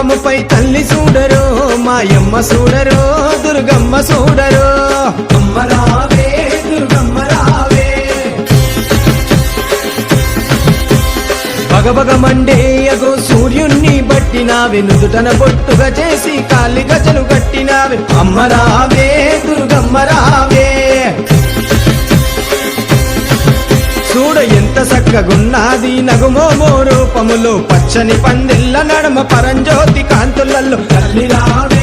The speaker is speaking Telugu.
రూపముపై తల్లి చూడరో మాయమ్మ చూడరో దుర్గమ్మ చూడరో అమ్మ రావే దుర్గమ్మ రావే భగభగమండే అగో సూర్యుణ్ణి బట్టినావే నుదుటన బొట్టుగా చేసి కాలి గజలు కట్టినావే అమ్మ రావే దుర్గమ్మ రావే చూడ ఎంత చక్కగున్నది నగుమోమో రూపములో పచ్చని పందిళ్ళ నడమ పరంజ్యోతి కాంతులలో తల్లి రావే